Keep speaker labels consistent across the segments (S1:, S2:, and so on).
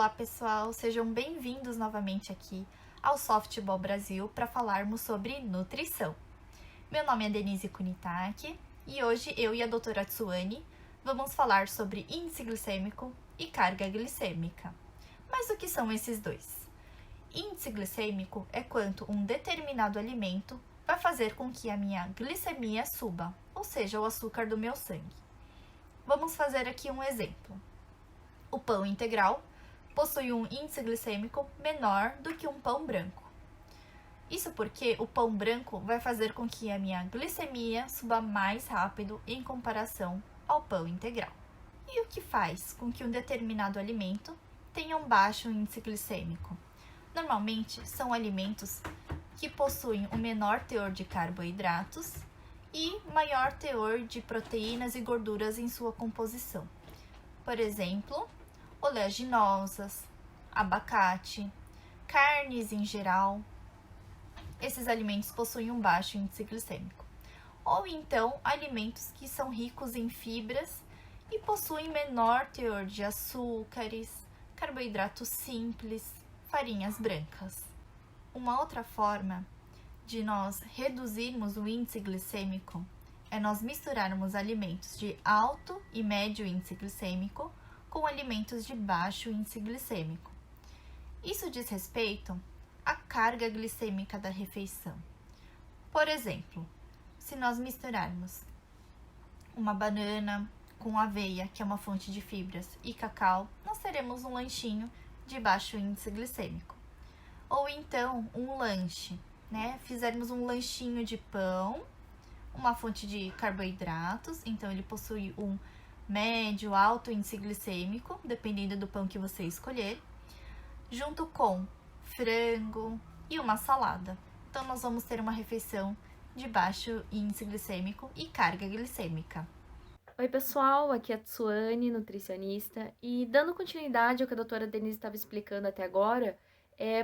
S1: Olá pessoal, sejam bem-vindos novamente aqui ao Softball Brasil para falarmos sobre nutrição. Meu nome é Denise Kunitaki e hoje eu e a doutora Tsuane vamos falar sobre índice glicêmico e carga glicêmica. Mas o que são esses dois? Índice glicêmico é quanto um determinado alimento vai fazer com que a minha glicemia suba, ou seja, o açúcar do meu sangue. Vamos fazer aqui um exemplo. O pão integral possui um índice glicêmico menor do que um pão branco. Isso porque o pão branco vai fazer com que a minha glicemia suba mais rápido em comparação ao pão integral. E o que faz com que um determinado alimento tenha um baixo índice glicêmico? Normalmente são alimentos que possuem um menor teor de carboidratos e maior teor de proteínas e gorduras em sua composição. Por exemplo, oleaginosas, abacate, carnes em geral. Esses alimentos possuem um baixo índice glicêmico. Ou então, alimentos que são ricos em fibras e possuem menor teor de açúcares, carboidratos simples, farinhas brancas. Uma outra forma de nós reduzirmos o índice glicêmico é nós misturarmos alimentos de alto e médio índice glicêmico com alimentos de baixo índice glicêmico. Isso diz respeito à carga glicêmica da refeição. Por exemplo, se nós misturarmos uma banana com aveia, que é uma fonte de fibras, e cacau, nós teremos um lanchinho de baixo índice glicêmico. Ou então, um lanche, Fizermos um lanchinho de pão, uma fonte de carboidratos, então ele possui um médio, alto índice glicêmico, dependendo do pão que você escolher, junto com frango e uma salada. Então, nós vamos ter uma refeição de baixo índice glicêmico e carga glicêmica.
S2: Oi pessoal, aqui é a Tsuane, nutricionista, e dando continuidade ao que a doutora Denise estava explicando até agora,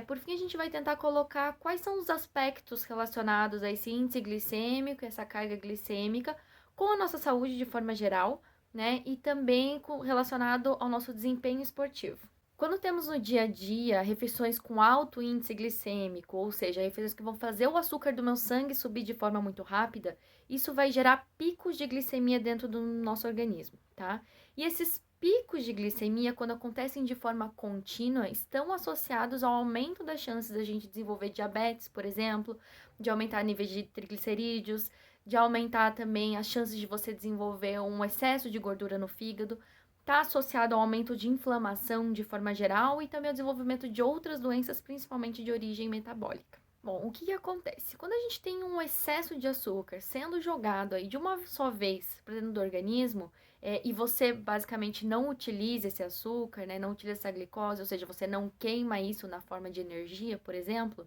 S2: por fim a gente vai tentar colocar quais são os aspectos relacionados a esse índice glicêmico, essa carga glicêmica, com a nossa saúde de forma geral, né, e também relacionado ao nosso desempenho esportivo. Quando temos no dia a dia refeições com alto índice glicêmico, ou seja, refeições que vão fazer o açúcar do meu sangue subir de forma muito rápida, isso vai gerar picos de glicemia dentro do nosso organismo, tá? E esses picos de glicemia, quando acontecem de forma contínua, estão associados ao aumento das chances da gente desenvolver diabetes, por exemplo, de aumentar níveis de triglicerídeos, de aumentar também as chances de você desenvolver um excesso de gordura no fígado. Está associado ao aumento de inflamação de forma geral e também ao desenvolvimento de outras doenças, principalmente de origem metabólica. Bom, o que acontece? Quando a gente tem um excesso de açúcar sendo jogado aí de uma só vez para dentro do organismo, e você basicamente não utiliza esse açúcar, né, não utiliza essa glicose, ou seja, você não queima isso na forma de energia, por exemplo,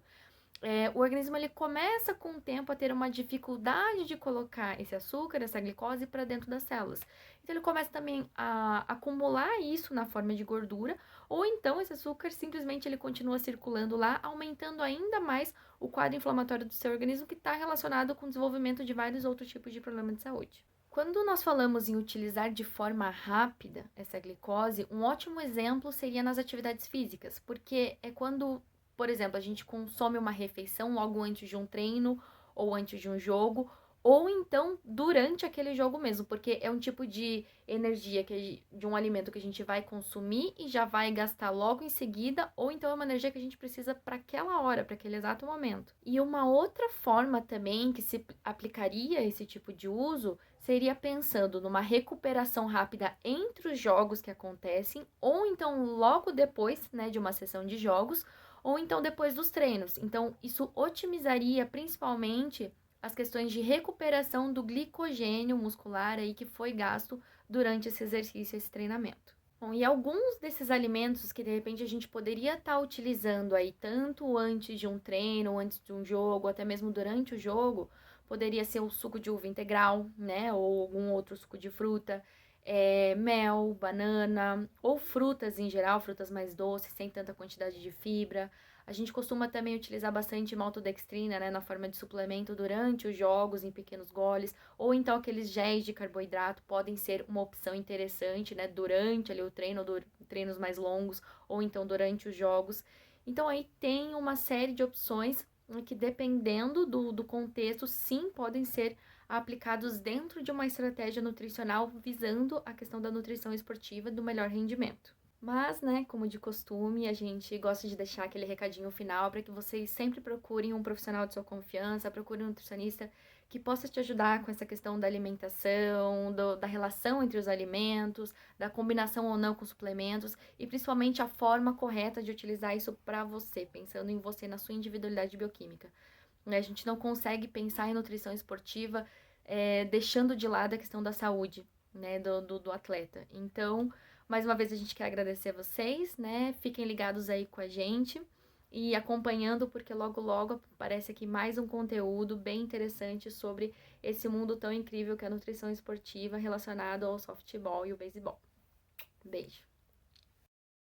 S2: o organismo ele começa com o tempo a ter uma dificuldade de colocar esse açúcar, essa glicose para dentro das células. Então ele começa também a acumular isso na forma de gordura, ou então esse açúcar simplesmente ele continua circulando lá, aumentando ainda mais o quadro inflamatório do seu organismo, que está relacionado com o desenvolvimento de vários outros tipos de problemas de saúde. Quando nós falamos em utilizar de forma rápida essa glicose, um ótimo exemplo seria nas atividades físicas, porque é quando, por exemplo, a gente consome uma refeição logo antes de um treino ou antes de um jogo, ou então durante aquele jogo mesmo, porque é um tipo de energia de um alimento que a gente vai consumir e já vai gastar logo em seguida, ou então é uma energia que a gente precisa para aquela hora, para aquele exato momento. E uma outra forma também que se aplicaria esse tipo de uso seria pensando numa recuperação rápida entre os jogos que acontecem, ou então logo depois, de uma sessão de jogos, ou então depois dos treinos. Então, isso otimizaria principalmente as questões de recuperação do glicogênio muscular aí que foi gasto durante esse exercício, esse treinamento. Bom, e alguns desses alimentos que de repente a gente poderia estar utilizando aí tanto antes de um treino, antes de um jogo, até mesmo durante o jogo, poderia ser o suco de uva integral, ou algum outro suco de fruta, mel, banana ou frutas em geral, frutas mais doces, sem tanta quantidade de fibra. A gente costuma também utilizar bastante maltodextrina, né, na forma de suplemento durante os jogos, em pequenos goles, ou então aqueles géis de carboidrato podem ser uma opção interessante, né, durante ali o treino, treinos mais longos, ou então durante os jogos. Então aí tem uma série de opções que, dependendo do contexto, sim, podem ser aplicados dentro de uma estratégia nutricional visando a questão da nutrição esportiva do melhor rendimento. Mas, né, como de costume, a gente gosta de deixar aquele recadinho final para que vocês sempre procurem um profissional de sua confiança, procurem um nutricionista que possa te ajudar com essa questão da alimentação, da relação entre os alimentos, da combinação ou não com suplementos e principalmente a forma correta de utilizar isso para você, pensando em você, na sua individualidade bioquímica. Né? A gente não consegue pensar em nutrição esportiva deixando de lado a questão da saúde, né, do atleta. Então, mais uma vez a gente quer agradecer a vocês, né? Fiquem ligados aí com a gente e acompanhando, porque logo logo aparece aqui mais um conteúdo bem interessante sobre esse mundo tão incrível que é a nutrição esportiva relacionado ao softball e o beisebol. Beijo!